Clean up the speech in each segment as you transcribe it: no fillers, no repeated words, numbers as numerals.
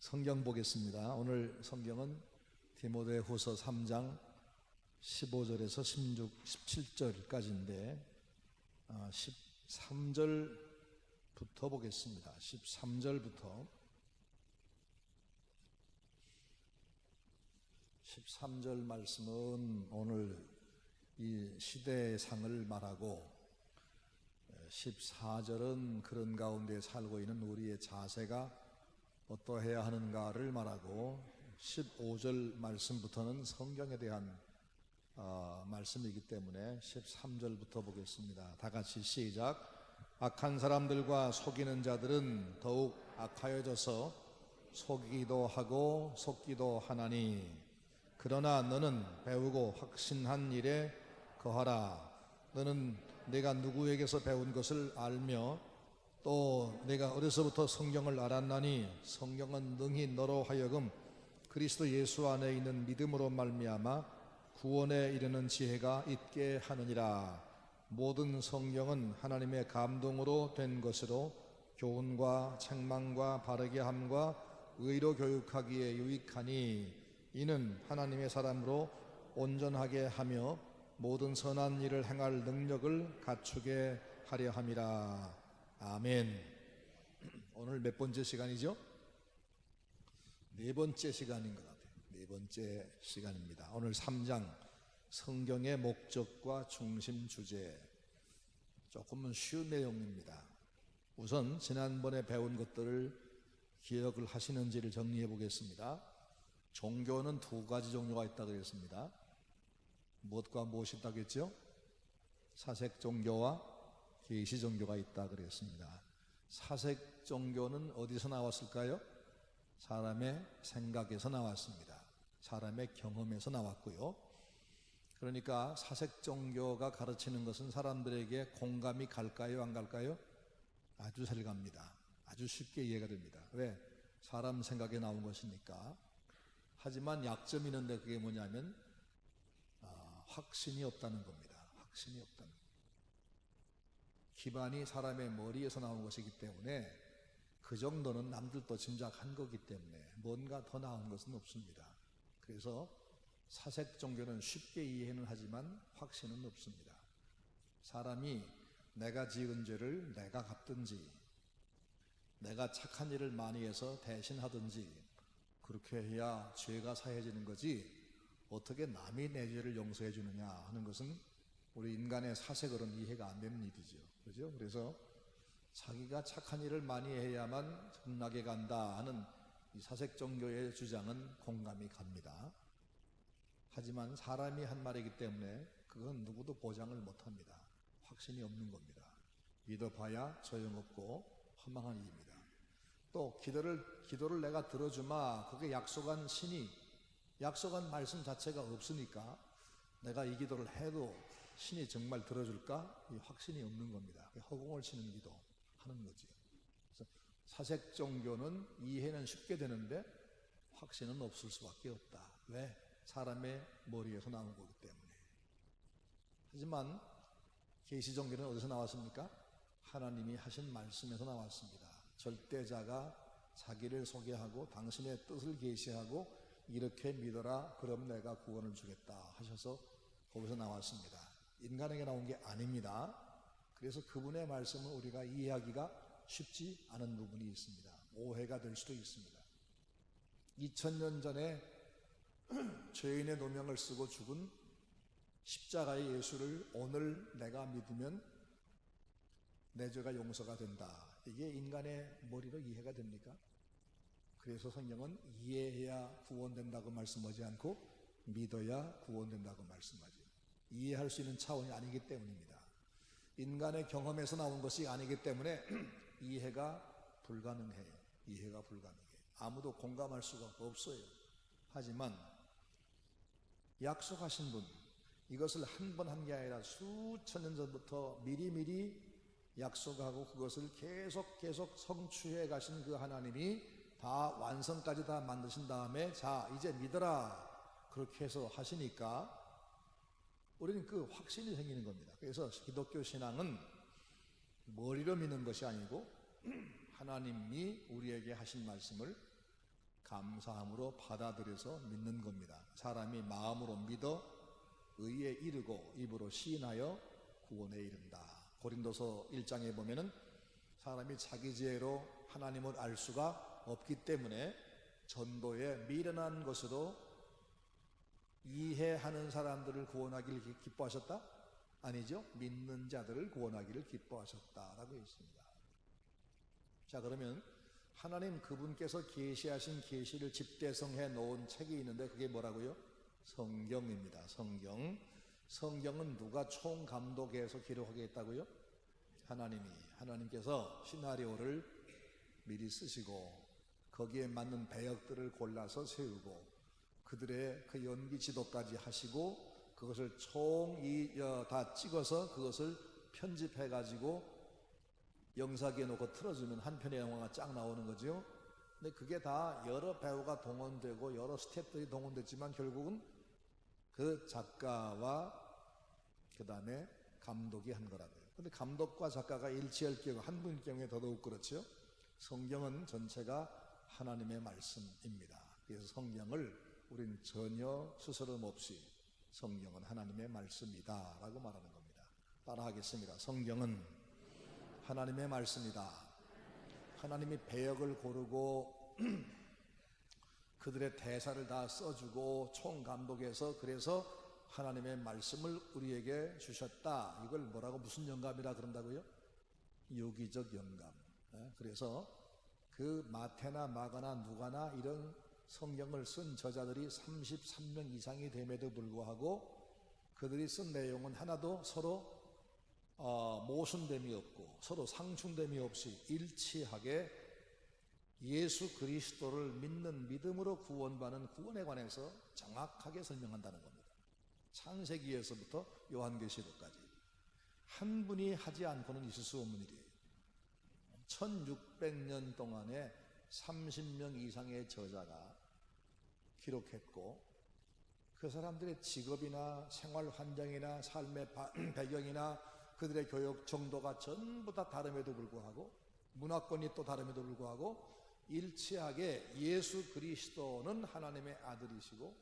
성경 보겠습니다. 오늘 성경은 디모데후서 3장 15절에서 17절까지인데 13절부터 보겠습니다. 13절부터 13절 말씀은 오늘 이 시대의 상을 말하고 14절은 그런 가운데 살고 있는 우리의 자세가 어떠해야 하는가를 말하고 15절 말씀부터는 성경에 대한 말씀이기 때문에 13절부터 보겠습니다. 다 같이 시작. 악한 사람들과 속이는 자들은 더욱 악하여져서 속이기도 하고 속기도 하나니 그러나 너는 배우고 확신한 일에 거하라. 너는 내가 누구에게서 배운 것을 알며 또 내가 어려서부터 성경을 알았나니 성경은 능히 너로 하여금 그리스도 예수 안에 있는 믿음으로 말미암아 구원에 이르는 지혜가 있게 하느니라. 모든 성경은 하나님의 감동으로 된 것으로 교훈과 책망과 바르게 함과 의로 교육하기에 유익하니 이는 하나님의 사람으로 온전하게 하며 모든 선한 일을 행할 능력을 갖추게 하려 함이라. 아멘. 오늘 몇 번째 시간이죠? 네 번째 시간인 것 같아요. 네 번째 시간입니다. 오늘 3장 성경의 목적과 중심 주제, 조금은 쉬운 내용입니다. 우선 지난번에 배운 것들을 기억을 하시는지를 정리해 보겠습니다. 종교는 두 가지 종류가 있다고 했습니다. 무엇과 무엇이 있다고 했죠? 사색 종교와 계시 종교가 있다 그랬습니다. 사색 종교는 어디서 나왔을까요? 사람의 생각에서 나왔습니다. 사람의 경험에서 나왔고요. 그러니까 사색 종교가 가르치는 것은 사람들에게 공감이 갈까요, 안 갈까요? 아주 잘 갑니다. 아주 쉽게 이해가 됩니다. 왜? 사람 생각에 나온 것이니까. 하지만 약점이 있는데 그게 뭐냐면 확신이 없다는 겁니다. 확신이 없다는 겁니다. 기반이 사람의 머리에서 나온 것이기 때문에 그 정도는 남들도 짐작한 거기 때문에 뭔가 더 나온 것은 없습니다. 그래서 사색 종교는 쉽게 이해는 하지만 확신은 없습니다. 사람이 내가 지은 죄를 내가 갚든지 내가 착한 일을 많이 해서 대신하든지 그렇게 해야 죄가 사해지는 거지 어떻게 남이 내 죄를 용서해 주느냐 하는 것은 우리 인간의 사색으로는 이해가 안 되는 일이죠. 그렇죠? 그래서 자기가 착한 일을 많이 해야만 천국에 간다 하는 이 사색 종교의 주장은 공감이 갑니다. 하지만 사람이 한 말이기 때문에 그건 누구도 보장을 못합니다. 확신이 없는 겁니다. 믿어봐야 소용없고 허망한 일입니다. 또 기도를 내가 들어주마 그게 약속한 신이 약속한 말씀 자체가 없으니까 내가 이 기도를 해도 신이 정말 들어줄까? 이 확신이 없는 겁니다. 허공을 치는 기도 하는 거죠. 그래서 사색 종교는 이해는 쉽게 되는데 확신은 없을 수밖에 없다. 왜? 사람의 머리에서 나온 거기 때문에. 하지만 계시 종교는 어디서 나왔습니까? 하나님이 하신 말씀에서 나왔습니다. 절대자가 자기를 소개하고 당신의 뜻을 계시하고 이렇게 믿어라 그럼 내가 구원을 주겠다 하셔서 거기서 나왔습니다. 인간에게 나온 게 아닙니다. 그래서 그분의 말씀은 우리가 이해하기가 쉽지 않은 부분이 있습니다. 오해가 될 수도 있습니다. 2000년 전에 죄인의 노명을 쓰고 죽은 십자가의 예수를 오늘 내가 믿으면 내 죄가 용서가 된다. 이게 인간의 머리로 이해가 됩니까? 그래서 성경은 이해해야 구원된다고 말씀하지 않고 믿어야 구원된다고 말씀하죠. 이해할 수 있는 차원이 아니기 때문입니다. 인간의 경험에서 나온 것이 아니기 때문에 이해가 불가능해요. 이해가 불가능해요. 아무도 공감할 수가 없어요. 하지만 약속하신 분, 이것을 한 번 한 게 아니라 수천 년 전부터 미리미리 약속하고 그것을 계속 성취해 가신 그 하나님이 다 완성까지 다 만드신 다음에 자 이제 믿어라 그렇게 해서 하시니까 우리는 그 확신이 생기는 겁니다. 그래서 기독교 신앙은 머리로 믿는 것이 아니고 하나님이 우리에게 하신 말씀을 감사함으로 받아들여서 믿는 겁니다. 사람이 마음으로 믿어 의에 이르고 입으로 시인하여 구원에 이른다. 고린도서 1장에 보면은 사람이 자기 지혜로 하나님을 알 수가 없기 때문에 전도에 미련한 것으로 이해하는 사람들을 구원하기를 기뻐하셨다? 아니죠. 믿는 자들을 구원하기를 기뻐하셨다라고 있습니다. 자, 그러면 하나님 그분께서 계시하신 계시를 집대성해 놓은 책이 있는데 그게 뭐라고요? 성경입니다. 성경은 누가 총감독해서 기록하겠다고요? 하나님께서 시나리오를 미리 쓰시고 거기에 맞는 배역들을 골라서 세우고 그들의 그 연기 지도까지 하시고 그것을 다 찍어서 그것을 편집해 가지고 영사기에 놓고 틀어주면 한 편의 영화가 쫙 나오는 거죠. 근데 그게 다 여러 배우가 동원되고 여러 스태프들이 동원됐지만 결국은 그 작가와 그 다음에 감독이 한 거라고요. 근데 감독과 작가가 일치할 경우, 한 분일 경우에 더더욱 그렇죠. 성경은 전체가 하나님의 말씀입니다. 그래서 성경을 우린 전혀 스스럼 없이 성경은 하나님의 말씀이다 라고 말하는 겁니다. 따라하겠습니다. 성경은 하나님의 말씀이다. 하나님이 배역을 고르고 그들의 대사를 다 써주고 총감독해서 그래서 하나님의 말씀을 우리에게 주셨다. 이걸 뭐라고 무슨 영감이라 그런다고요? 유기적 영감. 그래서 그 마태나 마가나 누가나 이런 성경을 쓴 저자들이 33명 이상이 됨에도 불구하고 그들이 쓴 내용은 하나도 서로 모순됨이 없고 서로 상충됨이 없이 일치하게 예수 그리스도를 믿는 믿음으로 구원받는 구원에 관해서 정확하게 설명한다는 겁니다. 창세기에서부터 요한계시록까지 한 분이 하지 않고는 있을 수 없는 일이에요. 1600년 동안에 30명 이상의 저자가 기록했고 그 사람들의 직업이나 생활 환경이나 삶의 배경이나 그들의 교육 정도가 전부 다 다름에도 불구하고 문화권이 또 다름에도 불구하고 일치하게 예수 그리스도는 하나님의 아들이시고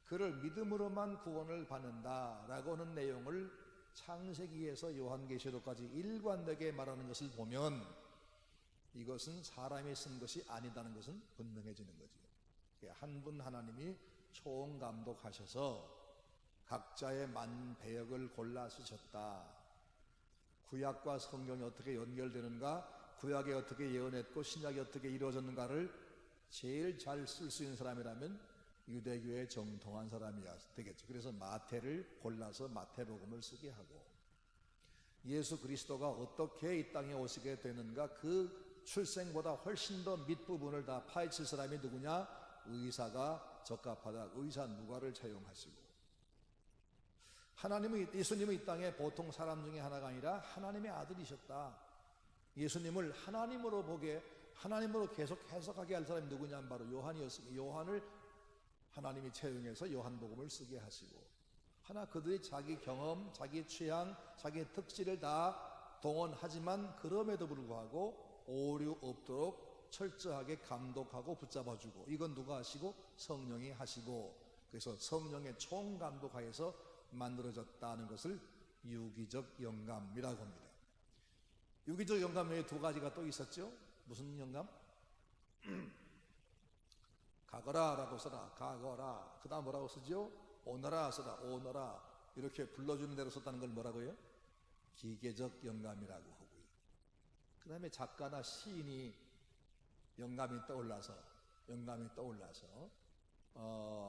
그를 믿음으로만 구원을 받는다라고 하는 내용을 창세기에서 요한계시록까지 일관되게 말하는 것을 보면 이것은 사람이 쓴 것이 아니다는 것은 분명해지는 거죠. 한 분 하나님이 총감독하셔서 각자의 만 배역을 골라 쓰셨다. 구약과 성경이 어떻게 연결되는가, 구약이 어떻게 예언했고 신약이 어떻게 이루어졌는가를 제일 잘 쓸 수 있는 사람이라면 유대교에 정통한 사람이 되겠죠. 그래서 마태를 골라서 마태복음을 쓰게 하고 예수 그리스도가 어떻게 이 땅에 오시게 되는가 그 출생보다 훨씬 더 밑부분을 다 파헤칠 사람이 누구냐? 의사가 적합하다. 의사 누가를 채용하시고 예수님은 이 땅에 보통 사람 중에 하나가 아니라 하나님의 아들이셨다. 예수님을 하나님으로 보게 하나님으로 계속 해석하게 할 사람이 누구냐면 바로 요한이었습니다. 요한을 하나님이 채용해서 요한복음을 쓰게 하시고 그들이 자기 경험, 자기 취향, 자기 특질을 다 동원하지만 그럼에도 불구하고 오류 없도록 철저하게 감독하고 붙잡아주고 이건 누가 하시고? 성령이 하시고 그래서 성령의 총감독하에서 만들어졌다는 것을 유기적 영감이라고 합니다. 유기적 영감 외에 두 가지가 또 있었죠. 무슨 영감? 가거라라고 써라. 가거라. 그 다음 뭐라고 쓰죠? 오너라 써라. 오너라. 이렇게 불러주는 대로 썼다는 걸 뭐라고 해요? 기계적 영감이라고 하고요. 그 다음에 작가나 시인이 영감이 떠올라서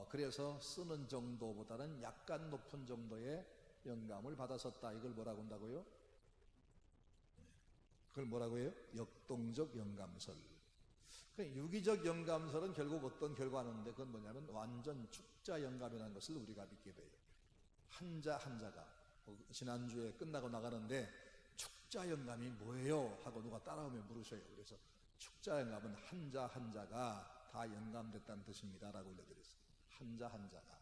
그래서 쓰는 정도보다는 약간 높은 정도의 영감을 받았었다. 이걸 뭐라고 한다고요? 그걸 뭐라고 해요? 역동적 영감설. 유기적 영감설은 결국 어떤 결과는데 그건 뭐냐면 완전 축자 영감이라는 것을 우리가 믿게 돼요. 한자가 지난주에 끝나고 나가는데 축자 영감이 뭐예요? 하고 누가 따라오면 물으셔요. 그래서 축자 영감은 한자가 다 영감됐다는 뜻입니다 라고 알려드렸어요. 한자가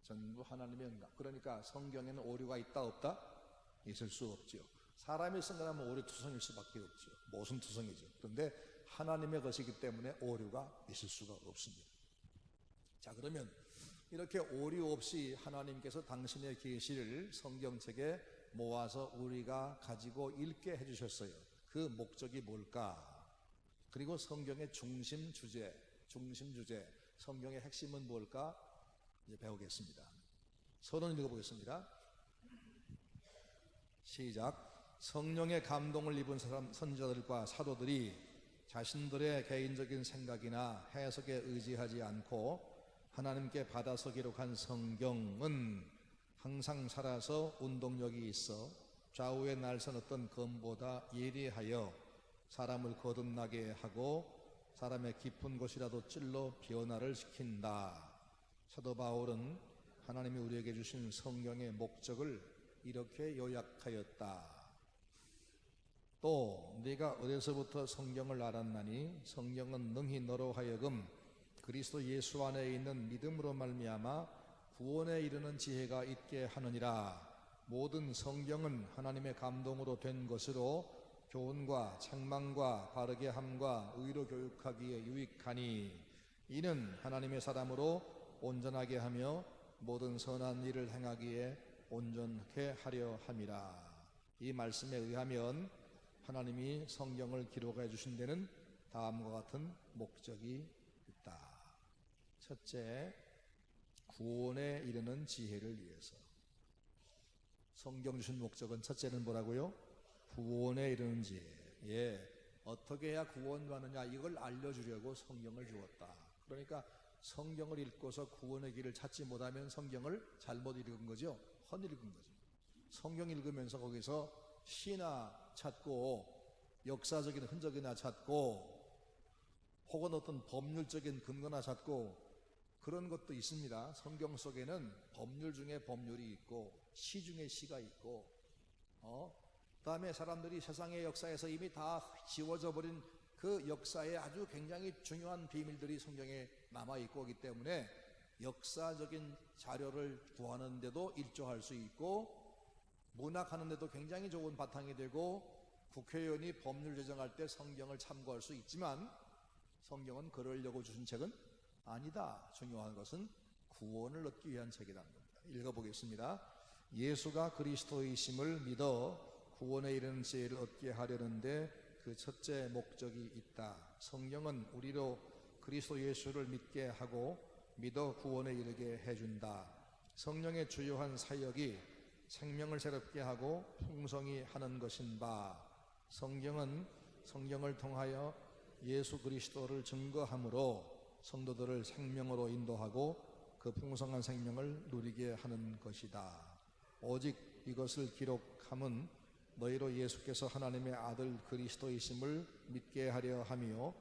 전부 하나님의 영감. 그러니까 성경에는 오류가 있다 없다? 있을 수 없죠. 사람이 쓴 거라면 오류투성일 수밖에 없죠. 모순투성이죠. 그런데 하나님의 것이기 때문에 오류가 있을 수가 없습니다. 자, 그러면 이렇게 오류 없이 하나님께서 당신의 계시를 성경책에 모아서 우리가 가지고 읽게 해주셨어요. 그 목적이 뭘까? 그리고 성경의 중심 주제, 성경의 핵심은 뭘까? 이제 배우겠습니다. 서론 읽어보겠습니다. 시작. 성령의 감동을 입은 선지자들과 사도들이 자신들의 개인적인 생각이나 해석에 의지하지 않고 하나님께 받아서 기록한 성경은 항상 살아서 운동력이 있어 좌우에 날선 어떤 검보다 예리하여 사람을 거듭나게 하고 사람의 깊은 곳이라도 찔러 변화를 시킨다. 사도 바울은 하나님이 우리에게 주신 성경의 목적을 이렇게 요약하였다. 또 네가 어려서부터 성경을 알았나니 성경은 능히 너로 하여금 그리스도 예수 안에 있는 믿음으로 말미암아 구원에 이르는 지혜가 있게 하느니라. 모든 성경은 하나님의 감동으로 된 것으로 교훈과 책망과 바르게 함과 의로 교육하기에 유익하니 이는 하나님의 사람으로 온전하게 하며 모든 선한 일을 행하기에 온전케 하려 함이라. 이 말씀에 의하면 하나님이 성경을 기록해 주신 데는 다음과 같은 목적이 있다. 첫째, 구원에 이르는 지혜를 위해서. 성경 주신 목적은 첫째는 뭐라고요? 구원에 이르는 지혜. 예, 어떻게 해야 구원받느냐 이걸 알려주려고 성경을 주었다. 그러니까 성경을 읽고서 구원의 길을 찾지 못하면 성경을 잘못 읽은 거죠. 헛읽은 거죠. 성경 읽으면서 거기서 시나 찾고 역사적인 흔적이나 찾고 혹은 어떤 법률적인 근거나 찾고 그런 것도 있습니다. 성경 속에는 법률 중에 법률이 있고 시 중에 시가 있고 그다음에 사람들이 세상의 역사에서 이미 다 지워져 버린 그 역사에 아주 굉장히 중요한 비밀들이 성경에 남아있고 하기 때문에 역사적인 자료를 구하는데도 일조할 수 있고 문학하는데도 굉장히 좋은 바탕이 되고 국회의원이 법률 제정할 때 성경을 참고할 수 있지만 성경은 그러려고 주신 책은 아니다. 중요한 것은 구원을 얻기 위한 책이라는 겁니다. 읽어보겠습니다. 예수가 그리스도이심을 믿어 구원에 이르는 지혜를 얻게 하려는데 그 첫째 목적이 있다. 성경은 우리로 그리스도 예수를 믿게 하고 믿어 구원에 이르게 해준다. 성령의 주요한 사역이 생명을 새롭게 하고 풍성히 하는 것인 바 성경은 성경을 통하여 예수 그리스도를 증거함으로 성도들을 생명으로 인도하고 그 풍성한 생명을 누리게 하는 것이다. 오직 이것을 기록함은 너희로 예수께서 하나님의 아들 그리스도이심을 믿게 하려 함이요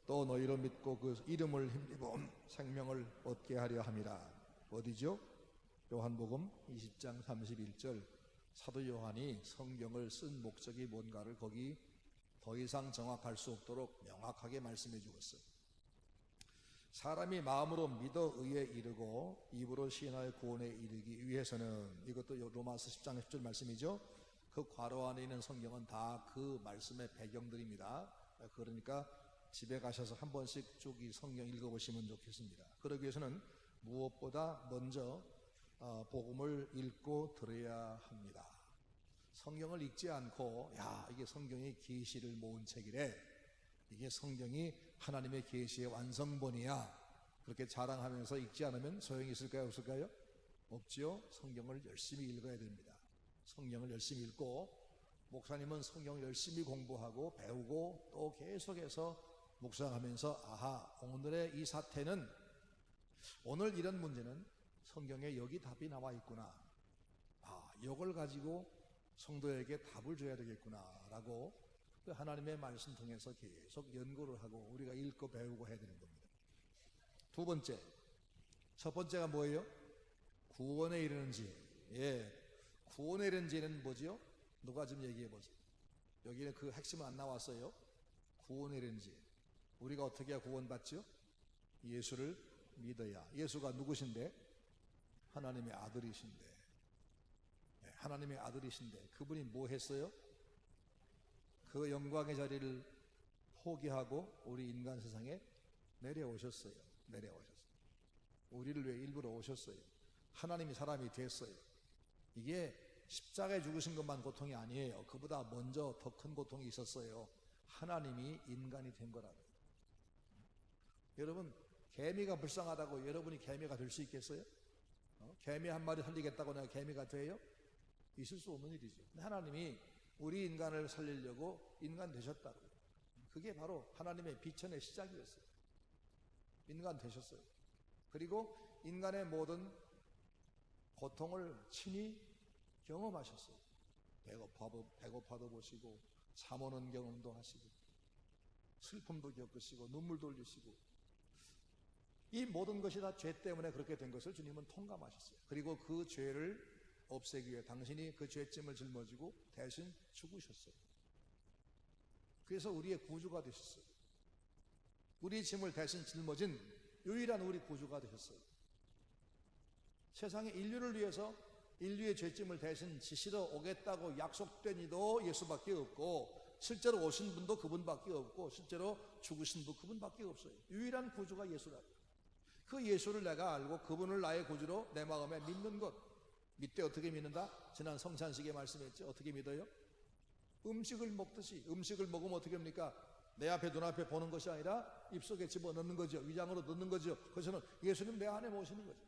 또 너희로 믿고 그 이름을 힘입어 생명을 얻게 하려 함이라. 어디죠? 요한복음 20장 31절. 사도 요한이 성경을 쓴 목적이 뭔가를 거기 더 이상 정확할 수 없도록 명확하게 말씀해 주었어요. 사람이 마음으로 믿어 의에 이르고 입으로 시인하여 구원에 이르기 위해서는, 이것도 로마서 10장 10절 말씀이죠. 그 괄호 안에 있는 성경은 다 그 말씀의 배경들입니다. 그러니까 집에 가셔서 한 번씩 쭉 이 성경 읽어보시면 좋겠습니다. 그러기 위해서는 무엇보다 먼저 복음을 읽고 들어야 합니다. 성경을 읽지 않고 야 이게 성경의 계시를 모은 책이래, 이게 성경이 하나님의 계시의 완성본이야, 그렇게 자랑하면서 읽지 않으면 소용이 있을까요? 없을까요? 없지요. 성경을 열심히 읽어야 됩니다. 성경을 열심히 읽고 목사님은 성경을 열심히 공부하고 배우고 또 계속해서 묵상하면서 아하 오늘의 이 사태는, 오늘 이런 문제는 성경에 여기 답이 나와 있구나, 이걸 가지고 성도에게 답을 줘야 되겠구나 라고 하나님의 말씀 통해서 계속 연구를 하고 우리가 읽고 배우고 해야 되는 겁니다. 두 번째, 첫 번째가 뭐예요? 구원에 이르는 지혜. 예, 구원에 이르는 지혜는 뭐지요? 누가 좀 얘기해 보세요. 여기는 그 핵심은 안 나왔어요. 구원에 이르는 지혜. 우리가 어떻게 해야 구원받죠? 예수를 믿어야. 예수가 누구신데? 하나님의 아들이신데. 하나님의 아들이신데 그분이 뭐 했어요? 그 영광의 자리를 포기하고 우리 인간 세상에 내려오셨어요. 우리를 위해 일부러 오셨어요. 하나님이 사람이 됐어요. 이게 십자가에 죽으신 것만 고통이 아니에요. 그보다 먼저 더 큰 고통이 있었어요. 하나님이 인간이 된 거라고요. 여러분, 개미가 불쌍하다고 여러분이 개미가 될 수 있겠어요? 개미 한 마리 살리겠다고 내가 개미가 돼요? 있을 수 없는 일이죠. 하나님이 우리 인간을 살리려고 인간 되셨다고요. 그게 바로 하나님의 비천의 시작이었어요. 인간 되셨어요. 그리고 인간의 모든 고통을 친히 경험하셨어요. 배고파도 보시고, 잠 오는 경험도 하시고, 슬픔도 겪으시고, 눈물도 흘리시고, 이 모든 것이 다 죄 때문에 그렇게 된 것을 주님은 통감하셨어요. 그리고 그 죄를 없애기 위해 당신이 그 죄짐을 짊어지고 대신 죽으셨어요. 그래서 우리의 구주가 되셨어요. 우리 짐을 대신 짊어진 유일한 우리 구주가 되셨어요. 세상의 인류를 위해서 인류의 죄짐을 대신 지시러 오겠다고 약속된 이도 예수밖에 없고, 실제로 오신 분도 그분밖에 없고, 실제로 죽으신 분 그분밖에 없어요. 유일한 구주가 예수라고. 그 예수를 내가 알고 그분을 나의 구주로 내 마음에 믿는 것. 믿되 어떻게 믿는다? 지난 성찬식에 말씀했죠. 어떻게 믿어요? 음식을 먹듯이. 음식을 먹으면 어떻게 합니까? 내 앞에 눈앞에 보는 것이 아니라 입속에 집어넣는 거죠. 위장으로 넣는 거죠. 그래서는 예수님 내 안에 모시는 거죠.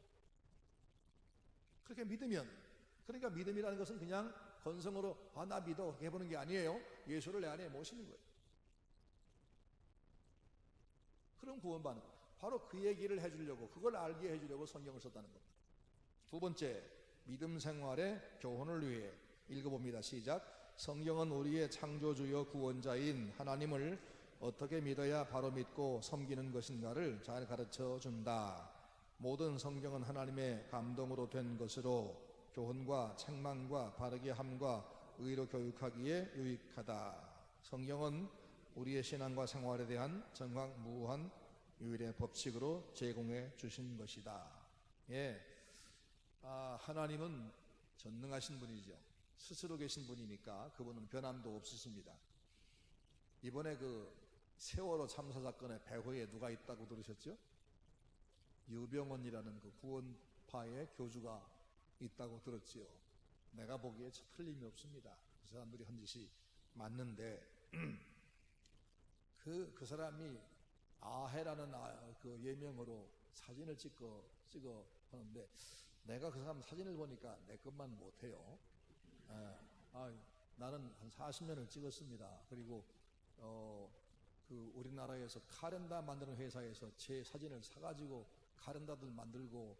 그렇게 믿으면, 그러니까 믿음이라는 것은 그냥 건성으로 나 믿어 해보는 게 아니에요. 예수를 내 안에 모시는 거예요. 그럼 구원받는 거예요. 바로 그 얘기를 해주려고, 그걸 알게 해주려고 성경을 썼다는 겁니다. 두 번째, 믿음 생활의 교훈을 위해 읽어봅니다. 시작. 성경은 우리의 창조주요 구원자인 하나님을 어떻게 믿어야 바로 믿고 섬기는 것인가를 잘 가르쳐 준다. 모든 성경은 하나님의 감동으로 된 것으로 교훈과 책망과 바르게 함과 의로 교육하기에 유익하다. 성경은 우리의 신앙과 생활에 대한 정확무한 유일의 법칙으로 제공해 주신 것이다. 예, 하나님은 전능하신 분이죠. 스스로 계신 분이니까 그분은 변함도 없으십니다. 이번에 그 세월호 참사 사건의 배후에 누가 있다고 들으셨죠? 유병원이라는 그 구원파의 교주가 있다고 들었지요. 내가 보기에 틀림이 없습니다. 그 사람들이 한 짓이 맞는데 그 사람이 아해라는 그 예명으로 사진을 찍어 하는데, 내가 그 사람 사진을 보니까 내 것만 못해요. 나는 한 40년을 찍었습니다. 그리고 그 우리나라에서 카렌다 만드는 회사에서 제 사진을 사가지고 카렌다들 만들고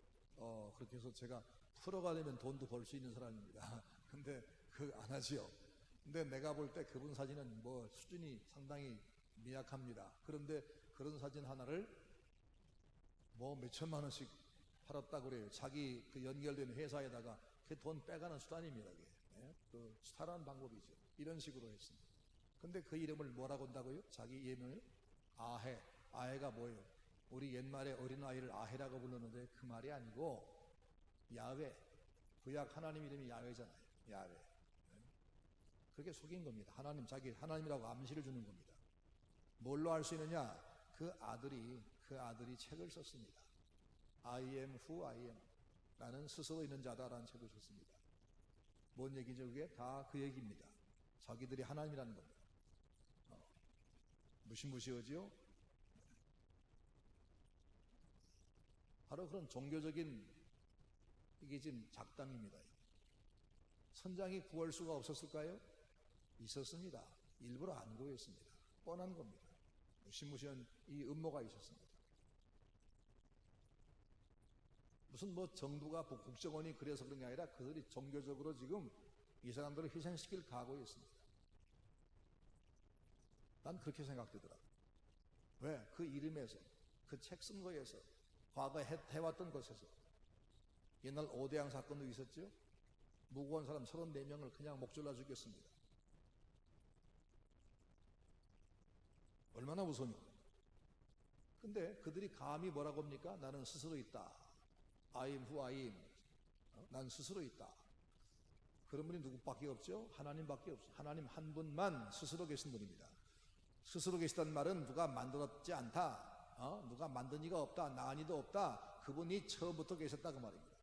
그렇게 해서 제가 프로가 되면 돈도 벌 수 있는 사람입니다. 근데 그거 안 하지요. 근데 내가 볼 때 그분 사진은 뭐 수준이 상당히 미약합니다. 그런데 그런 사진 하나를 뭐 몇천만 원씩 팔았다고 그래요. 자기 그 연결된 회사에다가 그 돈 빼가는 수단입니다. 그게. 예? 그 수탈하는 방법이죠. 이런 식으로 했습니다. 근데 그 이름을 뭐라고 한다고요? 자기 예명을 아해. 아해가 뭐예요? 우리 옛말에 어린아이를 아해라고 불렀는데 그 말이 아니고 야훼. 구약 하나님 이름이 야훼잖아요. 야훼. 그렇게 속인 겁니다. 하나님, 자기 하나님이라고 암시를 주는 겁니다. 뭘로 알 수 있느냐? 그 아들이 책을 썼습니다. I am who I am. 나는 스스로 있는 자다라는 책을 썼습니다. 뭔 얘기죠? 그게 다 그 얘기입니다. 자기들이 하나님이라는 겁니다. 무시무시하지요? 바로 그런 종교적인 이게 지금 작당입니다. 선장이 구할 수가 없었을까요? 있었습니다. 일부러 안 구했습니다. 뻔한 겁니다. 무시무시한 이 음모가 있었습니다. 무슨 뭐 정부가 국정원이 그래서 그런 게 아니라 그들이 종교적으로 지금 이 사람들을 희생시킬 각오에 있습니다. 난 그렇게 생각되더라. 왜? 그 이름에서, 그 책 쓴 거에서, 과거에 해왔던 것에서. 옛날 오대양 사건도 있었죠? 무고한 사람 34명을 그냥 목 졸라 죽였습니다. 얼마나 무서워요. 근데 그들이 감히 뭐라고 합니까? 나는 스스로 있다. I am who I am. 난 스스로 있다. 그런 분이 누구밖에 없죠? 하나님밖에 없어요. 하나님 한 분만 스스로 계신 분입니다. 스스로 계시단 말은 누가 만들었지 않다, 누가 만든 이가 없다, 나은 이도 없다. 그분이 처음부터 계셨다 그 말입니다.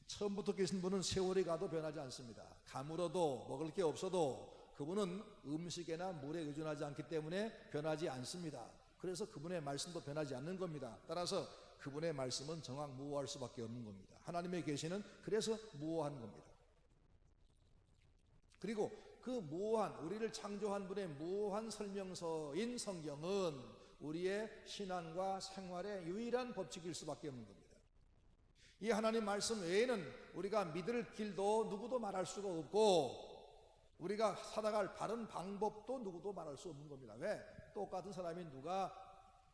처음부터 계신 분은 세월이 가도 변하지 않습니다. 가물어도 먹을 게 없어도 그분은 음식이나 물에 의존하지 않기 때문에 변하지 않습니다. 그래서 그분의 말씀도 변하지 않는 겁니다. 따라서 그분의 말씀은 정확무오할 수밖에 없는 겁니다. 하나님의 계시는 그래서 무오한 겁니다. 그리고 그 무오한, 우리를 창조한 분의 무오한 설명서인 성경은 우리의 신앙과 생활의 유일한 법칙일 수밖에 없는 겁니다. 이 하나님 말씀 외에는 우리가 믿을 길도 누구도 말할 수가 없고, 우리가 살아갈 바른 방법도 누구도 말할 수 없는 겁니다. 왜? 똑같은 사람이 누가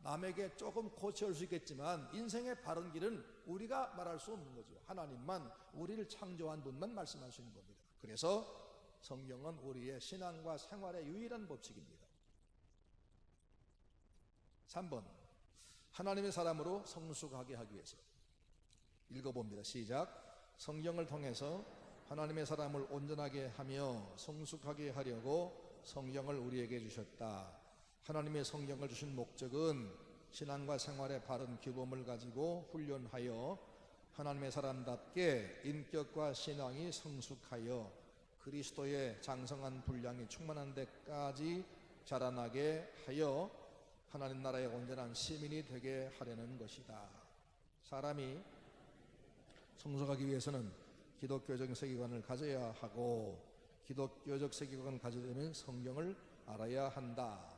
남에게 조금 고쳐올 수 있겠지만 인생의 바른 길은 우리가 말할 수 없는 거죠. 하나님만, 우리를 창조한 분만 말씀할 수 있는 겁니다. 그래서 성경은 우리의 신앙과 생활의 유일한 법칙입니다. 3번, 하나님의 사람으로 성숙하게 하기 위해서. 읽어봅니다. 시작. 성경을 통해서 하나님의 사람을 온전하게 하며 성숙하게 하려고 성경을 우리에게 주셨다. 하나님의 성경을 주신 목적은 신앙과 생활의 바른 규범을 가지고 훈련하여 하나님의 사람답게 인격과 신앙이 성숙하여 그리스도의 장성한 분량이 충만한 데까지 자라나게 하여 하나님 나라의 온전한 시민이 되게 하려는 것이다. 사람이 성숙하기 위해서는 기독교적 세계관을 가져야 하고, 기독교적 세계관을 가지려면 성경을 알아야 한다.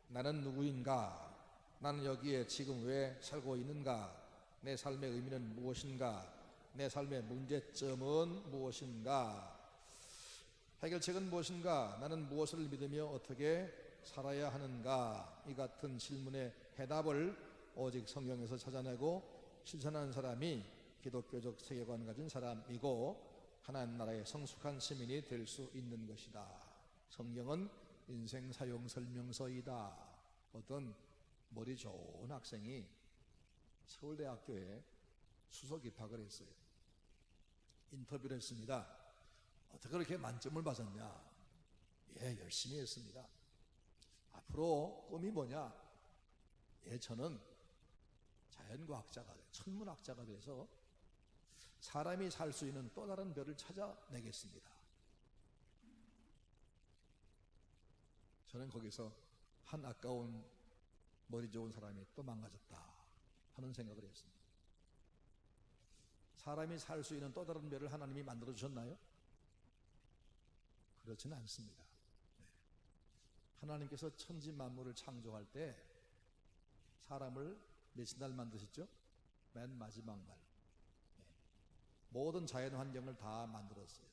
나는 누구인가? 나는 여기에 지금 왜 살고 있는가? 내 삶의 의미는 무엇인가? 내 삶의 문제점은 무엇인가? 해결책은 무엇인가? 나는 무엇을 믿으며 어떻게 살아야 하는가? 이 같은 질문의 해답을 오직 성경에서 찾아내고 실천하는 사람이 기독교적 세계관을 가진 사람이고 하나님 나라의 성숙한 시민이 될 수 있는 것이다. 성경은 인생 사용 설명서이다. 어떤 머리 좋은 학생이 서울대학교에 수석 입학을 했어요. 인터뷰를 했습니다. 어떻게 그렇게 만점을 받았냐? 예, 열심히 했습니다. 앞으로 꿈이 뭐냐? 예, 저는 자연과학자가, 천문학자가 돼서 사람이 살 수 있는 또 다른 별을 찾아내겠습니다. 저는 거기서 한 아까운 머리 좋은 사람이 또 망가졌다 하는 생각을 했습니다. 사람이 살 수 있는 또 다른 별을 하나님이 만들어 주셨나요? 그렇지는 않습니다. 하나님께서 천지 만물을 창조할 때 사람을 몇십 날 만드셨죠? 맨 마지막 날. 모든 자연 환경을 다 만들었어요.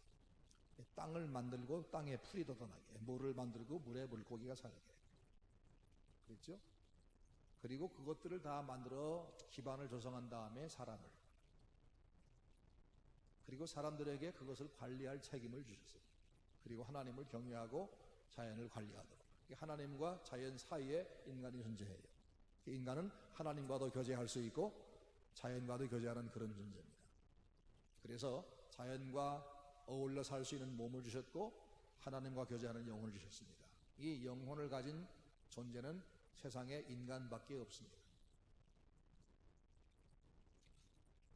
땅을 만들고 땅에 풀이 돋아나게, 물을 만들고 물에 물고기가 살게. 그렇죠? 그리고 그것들을 다 만들어 기반을 조성한 다음에 사람을, 그리고 사람들에게 그것을 관리할 책임을 주셨어요. 그리고 하나님을 경외하고 자연을 관리하도록. 하나님과 자연 사이에 인간이 존재해요. 인간은 하나님과도 교제할 수 있고 자연과도 교제하는 그런 존재입니다. 그래서 자연과 어울려 살 수 있는 몸을 주셨고 하나님과 교제하는 영혼을 주셨습니다. 이 영혼을 가진 존재는 세상에 인간밖에 없습니다.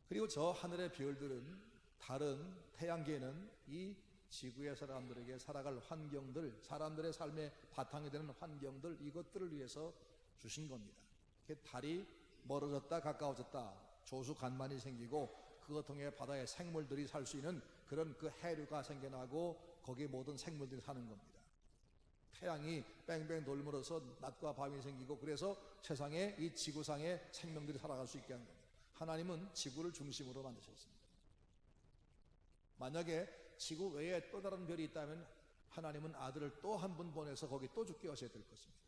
그리고 저 하늘의 별들은, 다른 태양계는 이 지구의 사람들에게 살아갈 환경들, 사람들의 삶의 바탕이 되는 환경들, 이것들을 위해서 주신 겁니다. 달이 멀어졌다 가까워졌다 조수간만이 생기고 그것 통해 바다의 생물들이 살 수 있는 그런 그 해류가 생겨나고 거기에 모든 생물들이 사는 겁니다. 태양이 뺑뺑 돌므로써 낮과 밤이 생기고 그래서 세상에 이 지구상의 생명들이 살아갈 수 있게 한 겁니다. 하나님은 지구를 중심으로 만드셨습니다. 만약에 지구 외에 또 다른 별이 있다면 하나님은 아들을 또 한 분 보내서 거기 또 죽게 하셔야 될 것입니다.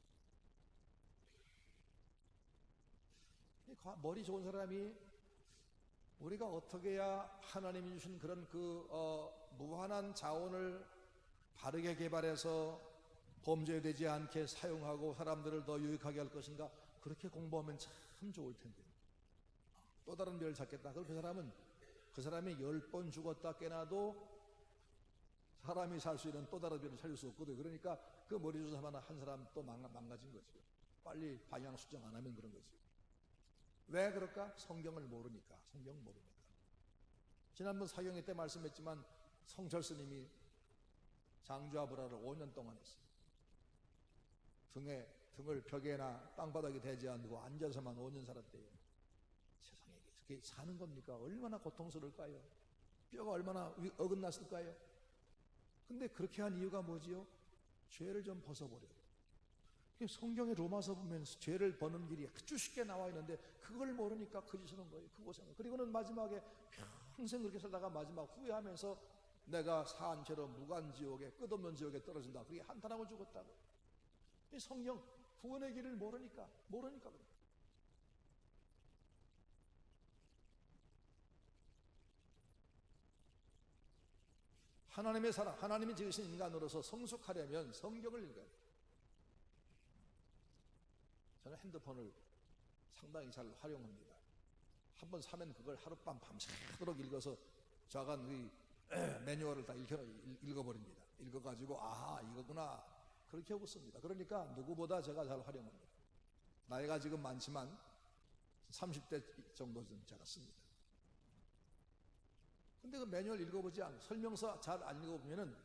머리 좋은 사람이 우리가 어떻게 해야 하나님이 주신 그런 무한한 자원을 바르게 개발해서 범죄되지 않게 사용하고 사람들을 더 유익하게 할 것인가? 그렇게 공부하면 참 좋을 텐데. 또 다른 별을 찾겠다. 그럼 그 사람이 10번 죽었다 깨나도 사람이 살 수 있는 또 다른 길을 찾을 수 없거든요. 그러니까 그 머리 조사 하나 한 사람 또 망가진 거죠. 빨리 방향 수정 안 하면 그런 거죠. 왜 그럴까? 성경을 모르니까. 성경 모르니까. 지난번 사경회 때 말씀했지만 성철 스님이 장주아브라를 5년 동안 했어요. 등을 벽에나 땅바닥에 대지 않고 앉아서만 5년 살았대요. 세상에 그게 사는 겁니까? 얼마나 고통스러울까요? 뼈가 얼마나 어긋났을까요? 근데 그렇게 한 이유가 뭐지요? 죄를 좀 벗어버려. 성경의 로마서 보면 죄를 버는 길이 아주 쉽게 나와 있는데 그걸 모르니까 거짓하는 거예요. 그곳에는. 그리고는 마지막에 평생 그렇게 살다가 마지막 후회하면서 내가 사한 죄로 무간지옥에 끝없는 지옥에 떨어진다. 그게 한탄하고 죽었다고. 이 성경 구원의 길을 모르니까 그래요. 하나님의 사람, 하나님이 지으신 인간으로서 성숙하려면 성경을 읽어야 돼요. 저는 핸드폰을 상당히 잘 활용합니다. 한번 사면 그걸 하룻밤 밤새도록 읽어서 좌간 매뉴얼을 다 읽어버립니다. 읽어가지고 아하 이거구나 그렇게 하고 씁니다. 그러니까 누구보다 제가 잘 활용합니다. 나이가 지금 많지만 30대 정도는 제가 씁니다. 근데 그 매뉴얼 읽어보지 않고 설명서 잘 안 읽어보면은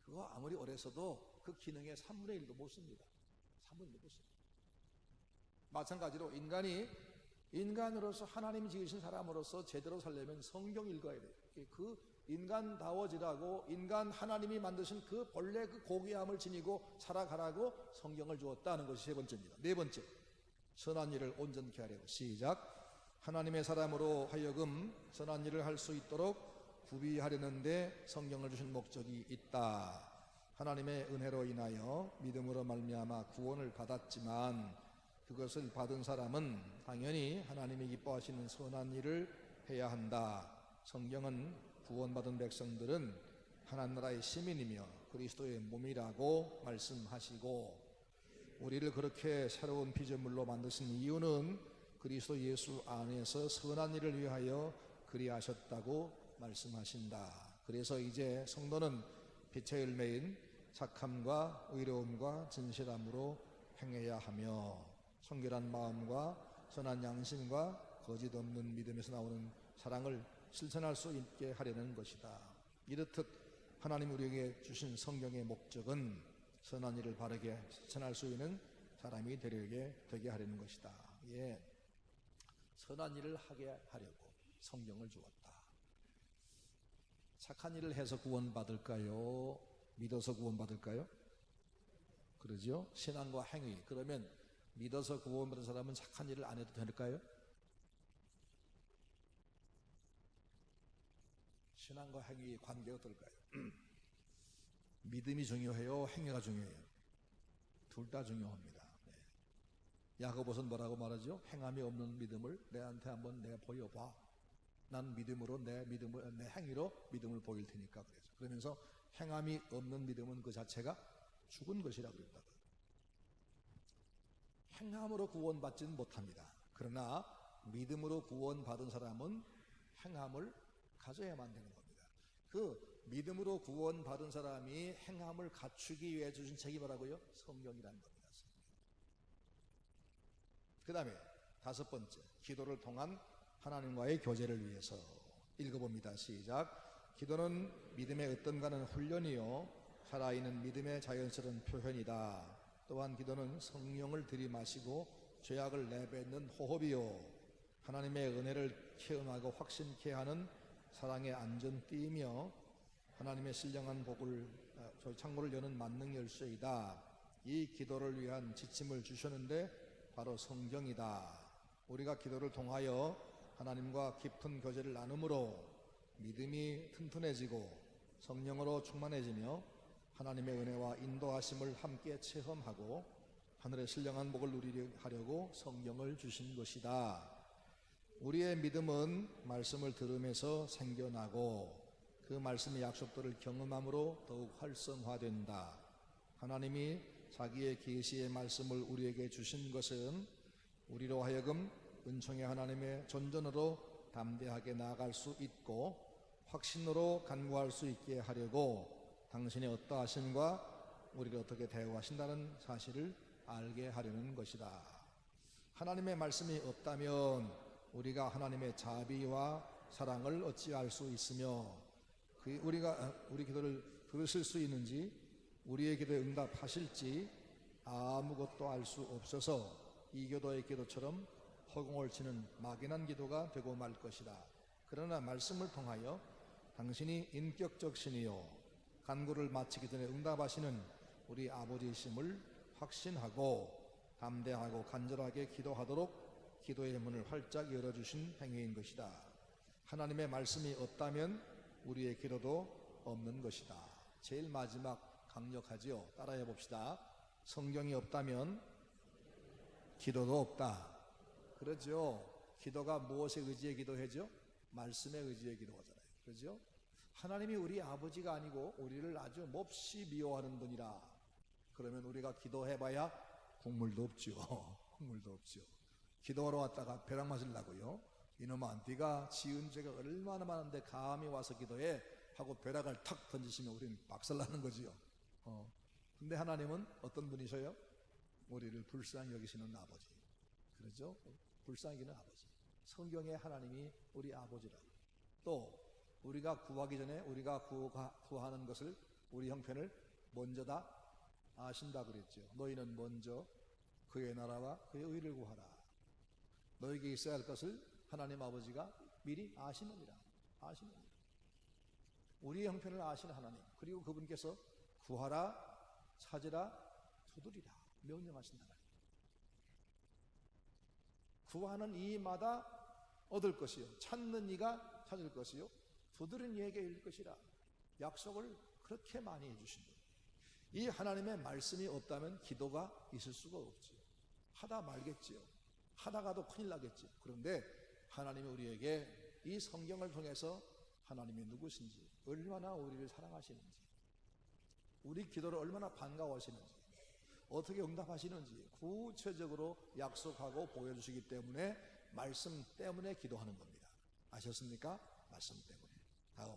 그거 아무리 오래서도 그 기능의 3분의 1도 못 씁니다. 3분의 1도 못 씁니다. 마찬가지로 인간으로서 하나님이 지으신 사람으로서 제대로 살려면 성경 읽어야 돼요. 그 인간다워지라고 인간 하나님이 만드신 그 본래 그 고귀함을 지니고 살아가라고 성경을 주었다는 것이 세 번째입니다. 네 번째, 선한 일을 온전케 하려고. 시작. 하나님의 사람으로 하여금 선한 일을 할 수 있도록 구비하려는데 성경을 주신 목적이 있다. 하나님의 은혜로 인하여 믿음으로 말미암아 구원을 받았지만 그것을 받은 사람은 당연히 하나님이 기뻐하시는 선한 일을 해야 한다. 성경은 구원받은 백성들은 하나나라의 시민이며 그리스도의 몸이라고 말씀하시고, 우리를 그렇게 새로운 피조물로 만드신 이유는 그리스도 예수 안에서 선한 일을 위하여 그리하셨다고 말씀하신다. 그래서 이제 성도는 빛의 열매인 착함과 의로움과 진실함으로 행해야 하며 성결한 마음과 선한 양심과 거짓 없는 믿음에서 나오는 사랑을 실천할 수 있게 하려는 것이다. 이렇듯 하나님 우리에게 주신 성경의 목적은 선한 일을 바르게 실천할 수 있는 사람이 되게 하려는 것이다. 예, 선한 일을 하게 하려고 성경을 주었다. 착한 일을 해서 구원받을까요? 믿어서 구원받을까요? 그러죠? 신앙과 행위. 그러면 믿어서 구원받은 사람은 착한 일을 안 해도 될까요? 신앙과 행위의 관계가 어떨까요? 믿음이 중요해요? 행위가 중요해요? 둘 다 중요합니다. 네. 야고보서는 뭐라고 말하죠? 행함이 없는 믿음을 내한테 한번 내가 보여봐. 난 믿음으로 내 행위로 믿음을 보일 테니까. 그러면서 행함이 없는 믿음은 그 자체가 죽은 것이라고 그랬다고. 행함으로 구원받지는 못합니다. 그러나 믿음으로 구원받은 사람은 행함을 가져야만 되는 겁니다. 그 믿음으로 구원받은 사람이 행함을 갖추기 위해 주신 책이 뭐라고요? 성경이라는 겁니다. 그 다음에 다섯 번째, 기도를 통한 하나님과의 교제를 위해서. 읽어봅니다. 시작. 기도는 믿음의 어떤가는 훈련이요 살아있는 믿음의 자연스러운 표현이다. 또한 기도는 성령을 들이마시고 죄악을 내뱉는 호흡이요 하나님의 은혜를 체험하고 확신케 하는 사랑의 안전띠이며 하나님의 신령한 복을 창고를 여는 만능 열쇠이다. 이 기도를 위한 지침을 주셨는데 바로 성경이다. 우리가 기도를 통하여 하나님과 깊은 교제를 나눔으로 믿음이 튼튼해지고 성령으로 충만해지며 하나님의 은혜와 인도하심을 함께 체험하고 하늘의 신령한 복을 누리려 하려고 성경을 주신 것이다. 우리의 믿음은 말씀을 들으면서 생겨나고 그 말씀의 약속들을 경험함으로 더욱 활성화된다. 하나님이 자기의 계시의 말씀을 우리에게 주신 것은 우리로 하여금 은총의 하나님의 존전으로 담대하게 나아갈 수 있고 확신으로 간구할 수 있게 하려고 당신의 어떠하심과 우리를 어떻게 대우하신다는 사실을 알게 하려는 것이다. 하나님의 말씀이 없다면 우리가 하나님의 자비와 사랑을 어찌할 수 있으며 우리가 우리 기도를 들으실 수 있는지 우리의 기도에 응답하실지 아무것도 알 수 없어서 이 기도의 기도처럼 허공을 치는 막연한 기도가 되고 말 것이다. 그러나 말씀을 통하여 당신이 인격적 신이요 간구를 마치기 전에 응답하시는 우리 아버지이심을 확신하고 담대하고 간절하게 기도하도록 기도의 문을 활짝 열어주신 행위인 것이다. 하나님의 말씀이 없다면 우리의 기도도 없는 것이다. 제일 마지막 강력하지요. 따라해 봅시다. 성경이 없다면 기도도 없다. 그러죠. 기도가 무엇에 의지해 기도하죠? 말씀에 의지해 기도하잖아요. 그러죠? 하나님이 우리 아버지가 아니고 우리를 아주 몹시 미워하는 분이라 그러면 우리가 기도해봐야 국물도 없죠. 국물도 없죠. 기도하러 왔다가 벼락 맞으려고요. 이놈아 네가 지은 죄가 얼마나 많은데 감히 와서 기도해 하고 벼락을 탁 던지시면 우리는 박살나는 거지요. 근데 하나님은 어떤 분이셔요? 우리를 불쌍히 여기시는 아버지. 그러죠? 불쌍히 여기는 아버지. 성경에 하나님이 우리 아버지라고. 또 우리가 구하기 전에 우리가 구하는 것을 우리 형편을 먼저 다 아신다 그랬죠. 너희는 먼저 그의 나라와 그의 의를 구하라. 너에게 있어야 할 것을 하나님 아버지가 미리 아시느니라. 아시느니라. 우리의 형편을 아시는 하나님, 그리고 그분께서 구하라, 찾으라, 두드리라 명령하신 하나님. 구하는 이마다 얻을 것이요 찾는 이가 찾을 것이요 두드린 이에게 열릴 것이라 약속을 그렇게 많이 해주신 분. 이 하나님의 말씀이 없다면 기도가 있을 수가 없지요. 하다 말겠지요. 하다가도 큰일 나겠지요. 그런데 하나님이 우리에게 이 성경을 통해서 하나님이 누구신지, 얼마나 우리를 사랑하시는지, 우리 기도를 얼마나 반가워하시는지, 어떻게 응답하시는지 구체적으로 약속하고 보여주시기 때문에 말씀 때문에 기도하는 겁니다. 아셨습니까? 말씀 때문에. 다음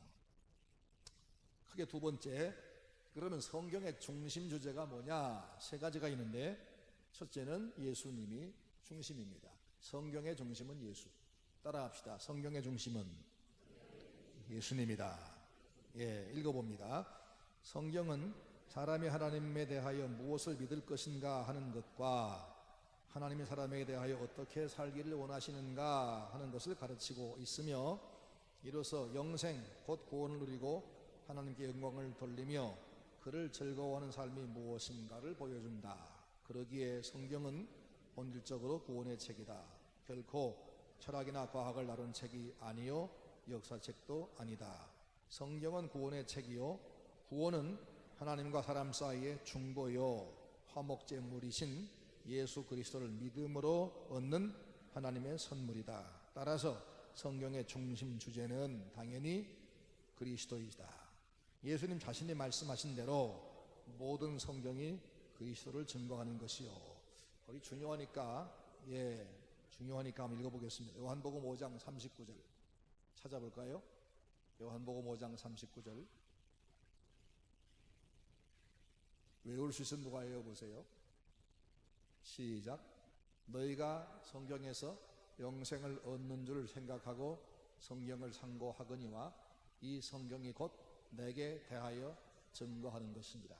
크게 두 번째, 그러면 성경의 중심 주제가 뭐냐? 세 가지가 있는데 첫째는 예수님이 중심입니다. 성경의 중심은 예수. 따라합시다. 성경의 중심은 예수님이다. 예, 읽어봅니다. 성경은 사람이 하나님에 대하여 무엇을 믿을 것인가 하는 것과 하나님이 사람에게 대하여 어떻게 살기를 원하시는가 하는 것을 가르치고 있으며 이로써 영생 곧 구원을 누리고 하나님께 영광을 돌리며 그를 즐거워하는 삶이 무엇인가를 보여준다. 그러기에 성경은 본질적으로 구원의 책이다. 결코 철학이나 과학을 다룬 책이 아니요 역사책도 아니다. 성경은 구원의 책이요 구원은 하나님과 사람 사이의 중보요 화목제물이신 예수 그리스도를 믿음으로 얻는 하나님의 선물이다. 따라서 성경의 중심 주제는 당연히 그리스도이다. 예수님 자신이 말씀하신 대로 모든 성경이 그리스도를 증거하는 것이요. 거기 중요하니까 중요하니까 한번 읽어보겠습니다. 요한복음 5장 39절 찾아볼까요? 요한복음 5장 39절 외울 수 있으면 누가 외워보세요. 시작. 너희가 성경에서 영생을 얻는 줄 생각하고 성경을 상고하거니와 이 성경이 곧 내게 대하여 증거하는 것입니다.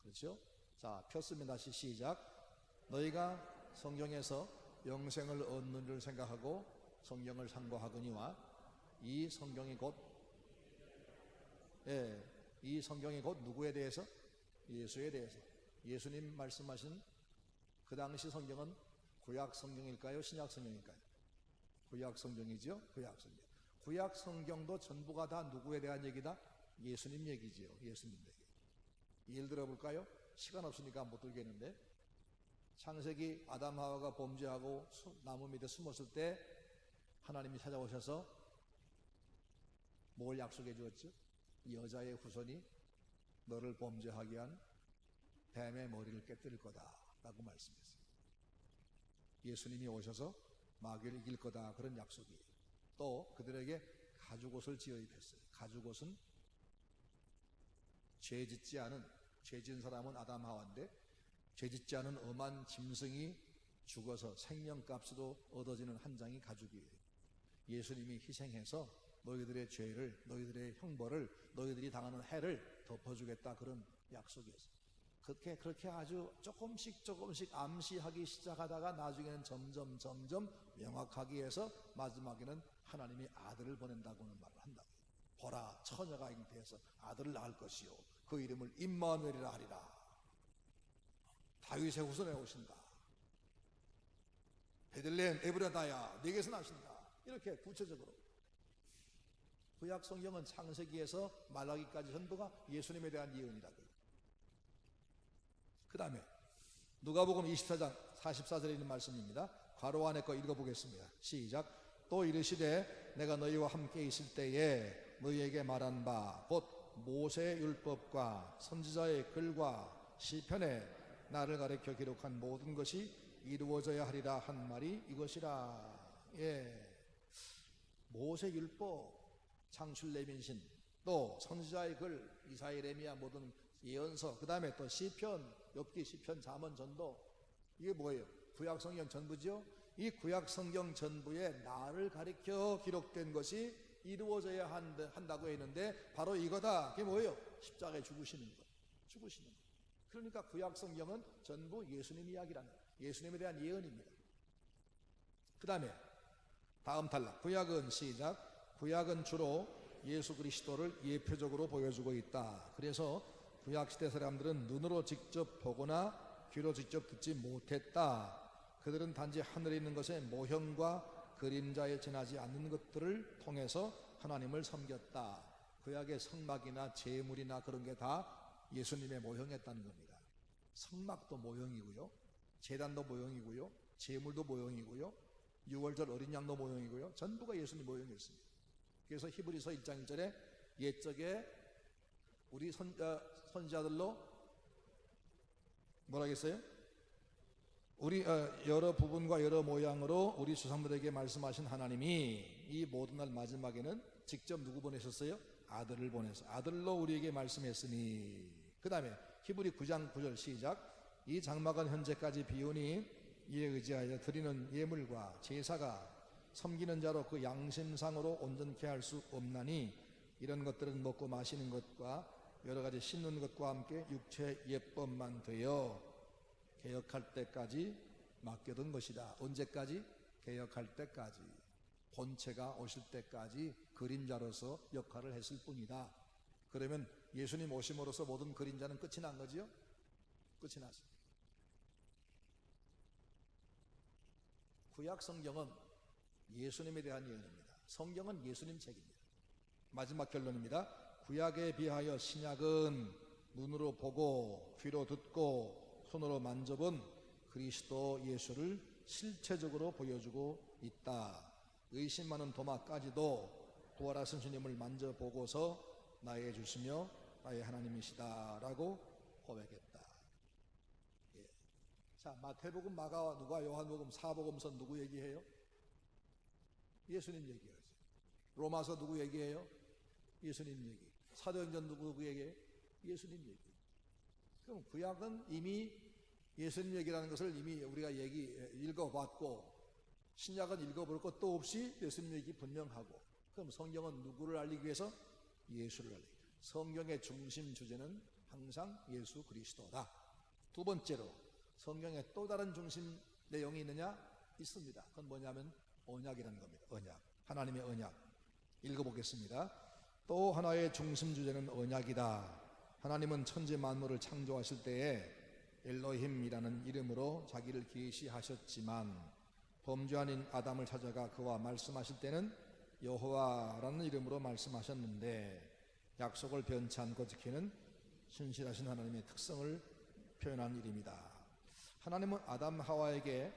그렇죠? 자, 폈습니다. 다시 시작. 너희가 성경에서 영생을 얻는 줄 생각하고 성경을 상고하거니와 이 성경이 곧 이 성경이 곧 누구에 대해서? 예수에 대해서. 예수님 말씀하신 그 당시 성경은 구약 성경일까요? 신약 성경일까요? 구약 성경이죠. 구약 성경. 구약 성경도 전부가 다 누구에 대한 얘기다? 예수님 얘기지요. 예수님 얘기. 예를 들어 볼까요? 시간 없으니까 못 들겠는데 창세기 아담 하와가 범죄하고 나무 밑에 숨었을 때 하나님이 찾아오셔서 뭘 약속해 주었죠? 여자의 후손이 너를 범죄하게 한 뱀의 머리를 깨뜨릴 거다 라고 말씀했어요. 예수님이 오셔서 마귀를 이길 거다 그런 약속이. 또 그들에게 가죽옷을 지어야 됐어요. 가죽옷은 죄짓지 않은, 죄진 사람은 아담 하와인데 죄짓지 않은 엄한 짐승이 죽어서 생명값으로 얻어지는 한 장의 가죽이에요. 예수님이 희생해서 너희들의 죄를, 너희들의 형벌을, 너희들이 당하는 해를 덮어주겠다, 그런 약속이었어요. 그렇게 아주 조금씩 암시하기 시작하다가 나중에는 점점 명확하게 해서 마지막에는 하나님이 아들을 보낸다고는 말을 한다고요. 보라, 처녀가 잉태해서 아들을 낳을 것이요 그 이름을 임마누엘이라 하리라. 다윗의 후손에 오신다. 베들레헴 에브라다야 네게서 나신다. 이렇게 구체적으로 구약 성경은 창세기에서 말라기까지 전부가 예수님에 대한 예언이라고요. 그 다음에 누가복음 24장 44절에 있는 말씀입니다. 괄호 안에 거 읽어보겠습니다. 시작. 또 이르시되 내가 너희와 함께 있을 때에 너희에게 말한 바 곧 모세의 율법과 선지자의 글과 시편에 나를 가리켜 기록한 모든 것이 이루어져야 하리라 한 말이 이것이라. 모세 율법, 창출 레민신, 또 선지자의 글, 이사야 예레미야 모든 예언서, 그 다음에 또 시편, 욥기, 시편, 잠언, 전도, 이게 뭐예요? 구약 성경 전부죠. 이 구약 성경 전부에 나를 가리켜 기록된 것이 이루어져야 한다고 했는데 바로 이거다. 그게 뭐예요? 십자가에 죽으시는 것. 그러니까 구약 성경은 전부 예수님 이야기라는 거예요. 예수님에 대한 예언입니다. 그 다음에 다음 단락. 구약은 시작. 구약은 주로 예수 그리스도를 예표적으로 보여주고 있다. 그래서 구약시대 사람들은 눈으로 직접 보거나 귀로 직접 듣지 못했다. 그들은 단지 하늘에 있는 것의 모형과 그림자에 지나지 않는 것들을 통해서 하나님을 섬겼다. 구약의 성막이나 제물이나 그런 게 다 예수님의 모형이었다는 겁니다. 성막도 모형이고요, 제단도 모형이고요, 제물도 모형이고요, 유월절 어린 양도 모형이고요, 전부가 예수님 모형이었습니다. 그래서 히브리서 1장 1절에 옛적에 우리 선지자들로 뭐라 했어요? 우리 여러 부분과 여러 모양으로 우리 조상들에게 말씀하신 하나님이 이 모든 날 마지막에는 직접 누구 보내셨어요? 아들을 보내서 아들로 우리에게 말씀했으니. 그 다음에 히브리 9장 9절 시작. 이 장막은 현재까지 비우니 이에 의지하여 드리는 예물과 제사가 섬기는 자로 그 양심상으로 온전케 할 수 없나니 이런 것들은 먹고 마시는 것과 여러 가지 씻는 것과 함께 육체 예법만 되어 개혁할 때까지 맡겨둔 것이다. 언제까지? 개혁할 때까지, 본체가 오실 때까지 그림자로서 역할을 했을 뿐이다. 그러면 예수님 오심으로써 모든 그림자는 끝이 난 거지요? 끝이 났어요. 구약 성경은 예수님에 대한 예언입니다. 성경은 예수님 책입니다. 마지막 결론입니다. 구약에 비하여 신약은 눈으로 보고 귀로 듣고 손으로 만져본 그리스도 예수를 실체적으로 보여주고 있다. 의심 많은 도마까지도 부활하신 주님을 만져보고서 나의 주시며 나의 하나님이시다라고 고백했다. 예. 자, 마태복음, 마가, 누가, 요한복음, 사복음서 누구 얘기해요? 예수님 얘기하죠. 로마서 누구 얘기해요? 예수님 얘기. 사도행전 누구 얘기해요? 예수님 얘기. 그럼 구약은 이미 예수님 얘기라는 것을 이미 우리가 읽어봤고, 신약은 읽어볼 것도 없이 예수님 얘기 분명하고, 그럼 성경은 누구를 알리기 위해서? 예수를 알리기. 성경의 중심 주제는 항상 예수 그리스도다. 두 번째로 성경에 또 다른 중심 내용이 있느냐? 있습니다. 그건 뭐냐면 언약이라는 겁니다. 언약. 하나님의 언약. 읽어보겠습니다. 또 하나의 중심 주제는 언약이다. 하나님은 천지 만물을 창조하실 때에 엘로힘이라는 이름으로 자기를 계시하셨지만 범죄 아닌 아담을 찾아가 그와 말씀하실 때는 여호와라는 이름으로 말씀하셨는데 약속을 변치 않고 지키는 신실하신 하나님의 특성을 표현한 일입니다. 하나님은 아담 하와에게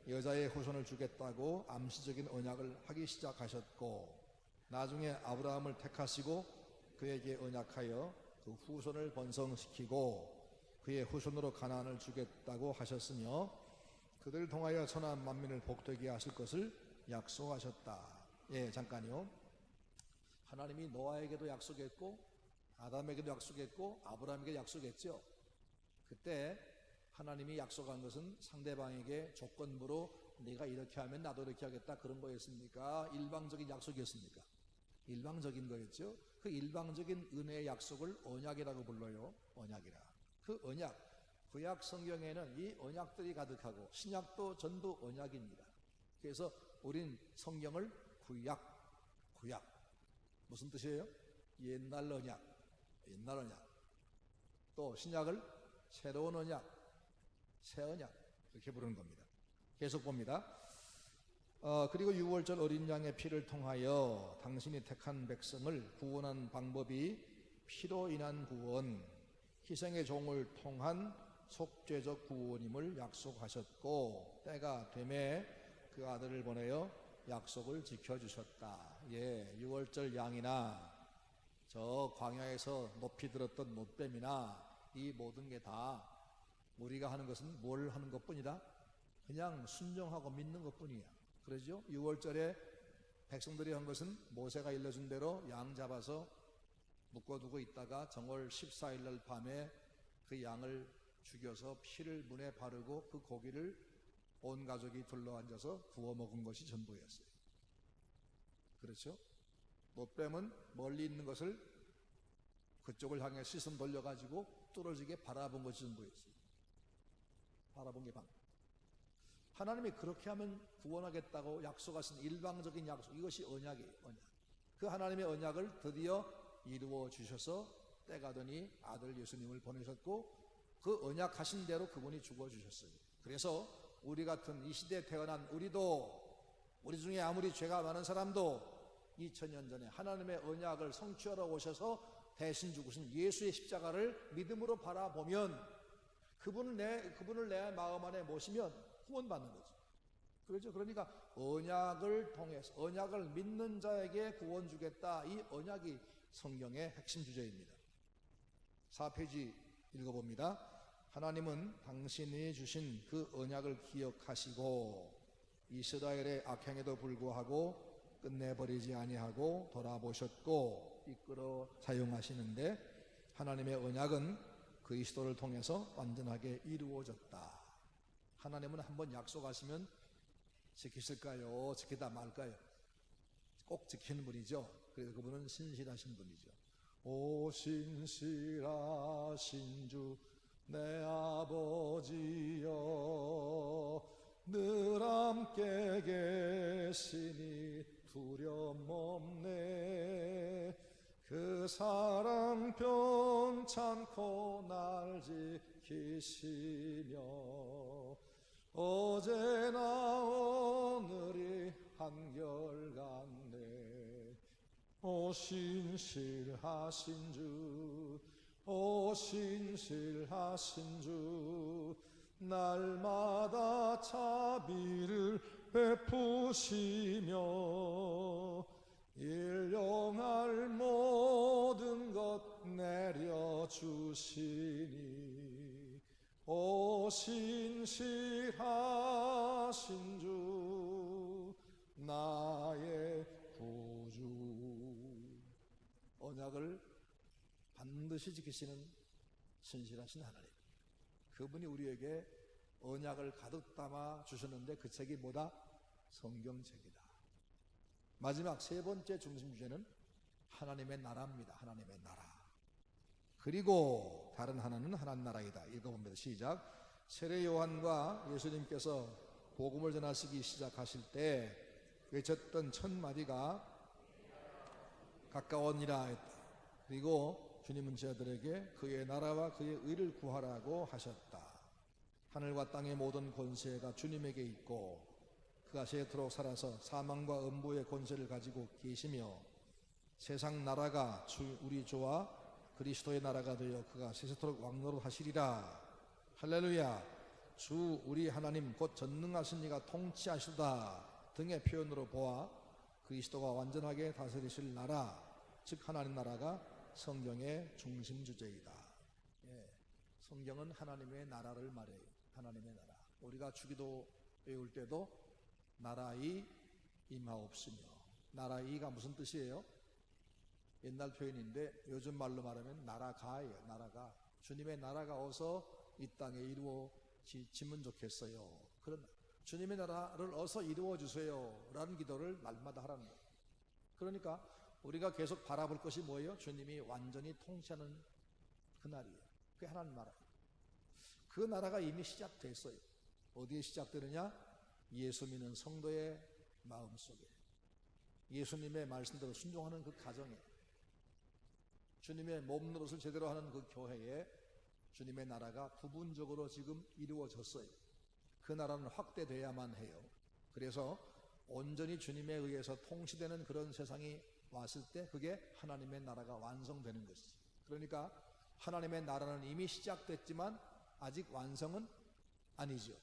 여자의 후손을 주겠다고 암시적인 언약을 하기 시작하셨고 나중에 아브라함을 택하시고 그에게 언약하여 그 후손을 번성시키고 그의 후손으로 가나안을 주겠다고 하셨으며 그들을 통하여 천하 만민을 복되게 하실 것을 약속하셨다. 예, 잠깐요. 하나님이 노아에게도 약속했고 아담에게도 약속했고 아브라함에게 약속했죠. 그때 하나님이 약속한 것은 상대방에게 조건부로 네가 이렇게 하면 나도 이렇게 하겠다 그런 거였습니까? 일방적인 약속이었습니까? 일방적인 거였죠. 그 일방적인 은혜의 약속을 언약이라고 불러요. 언약이라. 그 언약, 구약 성경에는 이 언약들이 가득하고 신약도 전부 언약입니다. 그래서 우린 성경을 구약 무슨 뜻이에요? 옛날 언약, 옛날 언약. 또 신약을 새로운 언약, 새 언약 이렇게 부르는 겁니다. 계속 봅니다. 그리고 6월절 어린 양의 피를 통하여 당신이 택한 백성을 구원한 방법이 피로 인한 구원, 희생의 종을 통한 속죄적 구원임을 약속하셨고 때가 되매 그 아들을 보내어 약속을 지켜주셨다. 예, 6월절 양이나 저 광야에서 높이 들었던 못뱀이나 이 모든 게 다 우리가 하는 것은 뭘 하는 것뿐이다? 그냥 순종하고 믿는 것뿐이야. 그러죠? 6월절에 백성들이 한 것은 모세가 일러준 대로 양 잡아서 묶어두고 있다가 정월 14일 날 밤에 그 양을 죽여서 피를 문에 바르고 그 고기를 온 가족이 둘러앉아서 구워 먹은 것이 전부였어요. 그렇죠? 못뱀은 멀리 있는 것을 그쪽을 향해 시선 돌려가지고 뚫어지게 바라본 것이 전부였어요. 바라본 게 방법. 하나님이 그렇게 하면 구원하겠다고 약속하신 일방적인 약속, 이것이 언약이에요. 언약. 그 하나님의 언약을 드디어 이루어 주셔서 때가 되니 아들 예수님을 보내셨고 그 언약하신 대로 그분이 죽어 주셨어요. 그래서 우리 같은 이 시대에 태어난 우리 중에 아무리 죄가 많은 사람도 2000년 전에 하나님의 언약을 성취하러 오셔서 대신 죽으신 예수의 십자가를 믿음으로 바라보면 그분을 내 마음 안에 모시면 구원받는 거죠. 그렇죠? 그러니까 언약을 통해서 언약을 믿는 자에게 구원 주겠다. 이 언약이 성경의 핵심 주제입니다. 4페이지 읽어봅니다. 하나님은 당신이 주신 그 언약을 기억하시고 이스라엘의 악행에도 불구하고 끝내버리지 아니하고 돌아보셨고 이끌어 사용하시는데 하나님의 언약은 그리스도를 통해서 완전하게 이루어졌다. 하나님은 한번 약속하시면 지키실까요? 지키다 말까요? 꼭 지키는 분이죠. 그래서 그분은 신실하신 분이죠. 오 신실하신 주 내 아버지여 늘 함께 계시니 두려움 없네. 그 사랑 변찮고 날 지키시며 어제나 오늘이 한결같네. 오 신실하신 주, 오 신실하신 주 날마다 자비를 베푸시며 일용할 모든 것 내려주시니 오 신실하신 주 나의 구주. 언약을 반드시 지키시는 신실하신 하나님, 그분이 우리에게 언약을 가득 담아 주셨는데 그 책이 뭐다? 성경책이다. 마지막 세 번째 중심 주제는 하나님의 나라입니다. 하나님의 나라. 그리고 다른 하나는 하나님 나라이다. 읽어봅니다. 시작. 세례 요한과 예수님께서 복음을 전하시기 시작하실 때 외쳤던 첫 마디가 가까웠니라 했다. 그리고 주님은 저들에게 그의 나라와 그의 의를 구하라고 하셨다. 하늘과 땅의 모든 권세가 주님에게 있고 그가 세토록 살아서 사망과 음부의 권세를 가지고 계시며 세상 나라가 우리 주와 그리스도의 나라가 되어 그가 세세토록 왕노릇 하시리라. 할렐루야. 주 우리 하나님 곧 전능하신 이가 통치하시다 등의 표현으로 보아 그리스도가 완전하게 다스리실 나라, 즉 하나님 나라가 성경의 중심 주제이다. 예, 성경은 하나님의 나라를 말해요. 하나님의 나라. 우리가 주기도 외울 때도 나라의 임하옵시며, 나라의가 무슨 뜻이에요? 옛날 표현인데 요즘 말로 말하면 나라가예요. 나라가. 주님의 나라가 어서 이 땅에 이루어지면 좋겠어요. 그런 주님의 나라를 어서 이루어 주세요 라는 기도를 날마다 하라는 거예요. 그러니까 우리가 계속 바라볼 것이 뭐예요? 주님이 완전히 통치하는 그날이에요. 그게 하나님 나라예요. 그 나라가 이미 시작됐어요. 어디에 시작되느냐? 예수 믿는 성도의 마음속에, 예수님의 말씀대로 순종하는 그 가정에, 주님의 몸 노릇을 제대로 하는 그 교회에 주님의 나라가 부분적으로 지금 이루어졌어요. 그 나라는 확대돼야만 해요. 그래서 온전히 주님에 의해서 통치되는 그런 세상이 왔을 때 그게 하나님의 나라가 완성되는 것이죠. 그러니까 하나님의 나라는 이미 시작됐지만 아직 완성은 아니죠.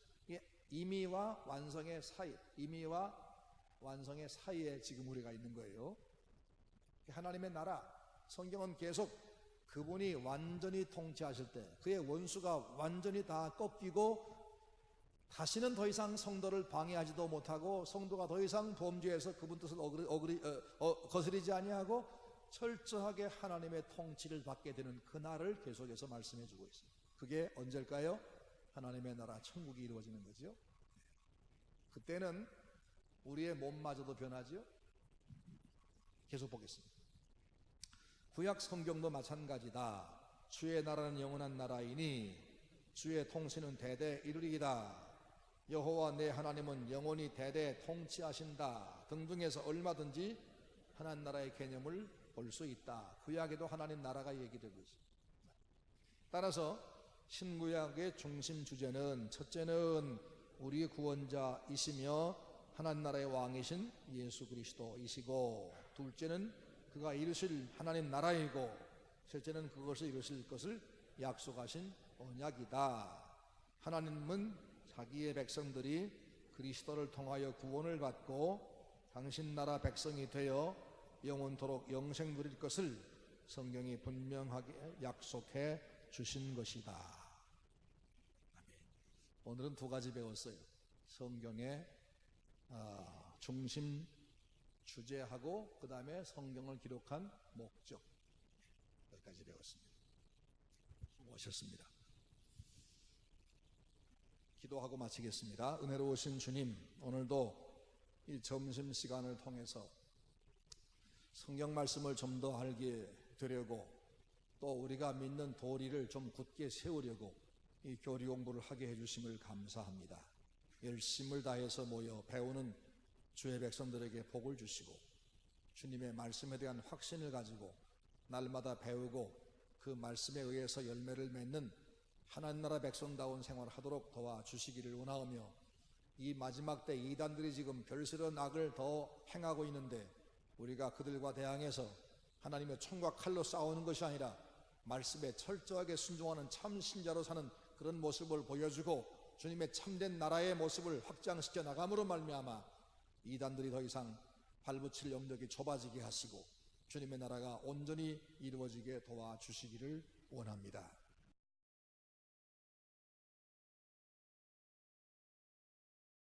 임의와 완성의 사이, 임의와 완성의 사이에 지금 우리가 있는 거예요. 하나님의 나라, 성경은 계속 그분이 완전히 통치하실 때, 그의 원수가 완전히 다 꺾이고 다시는 더 이상 성도를 방해하지도 못하고 성도가 더 이상 범죄해서 그분 뜻을 거스리지 아니하고 철저하게 하나님의 통치를 받게 되는 그날을 계속해서 말씀해 주고 있어요. 그게 언제일까요? 하나님의 나라 천국이 이루어지는 거죠. 그때는 우리의 몸마저도 변하죠. 계속 보겠습니다. 구약 성경도 마찬가지다. 주의 나라는 영원한 나라이니 주의 통치는 대대 이루리이다. 여호와 내 하나님은 영원히 대대 통치하신다 등등해서 얼마든지 하나님 나라의 개념을 볼 수 있다. 구약에도 하나님 나라가 얘기되고 있습니다. 따라서 신구약의 중심 주제는 첫째는 우리 구원자이시며 하나님 나라의 왕이신 예수 그리스도이시고, 둘째는 그가 이루실 하나님 나라이고, 셋째는 그것을 이루실 것을 약속하신 언약이다. 하나님은 자기의 백성들이 그리스도를 통하여 구원을 받고 당신 나라 백성이 되어 영원토록 영생 누릴 것을 성경이 분명하게 약속해 주신 것이다. 아멘. 오늘은 두 가지 배웠어요. 성경의 중심 주제하고 그 다음에 성경을 기록한 목적, 여기까지 배웠습니다. 수고하셨습니다. 기도하고 마치겠습니다. 은혜로우신 주님, 오늘도 이 점심시간을 통해서 성경 말씀을 좀 더 알게 되려고, 또 우리가 믿는 도리를 좀 굳게 세우려고 이 교리 공부를 하게 해주심을 감사합니다. 열심을 다해서 모여 배우는 주의 백성들에게 복을 주시고, 주님의 말씀에 대한 확신을 가지고 날마다 배우고 그 말씀에 의해서 열매를 맺는 하나님 나라 백성다운 생활을 하도록 도와주시기를 원하오며, 이 마지막 때 이단들이 지금 별스러운 악을 더 행하고 있는데 우리가 그들과 대항해서 하나님의 총과 칼로 싸우는 것이 아니라 말씀에 철저하게 순종하는 참 신자로 사는 그런 모습을 보여주고 주님의 참된 나라의 모습을 확장시켜 나감으로 말미암아 이단들이 더 이상 발붙일 영역이 좁아지게 하시고 주님의 나라가 온전히 이루어지게 도와주시기를 원합니다.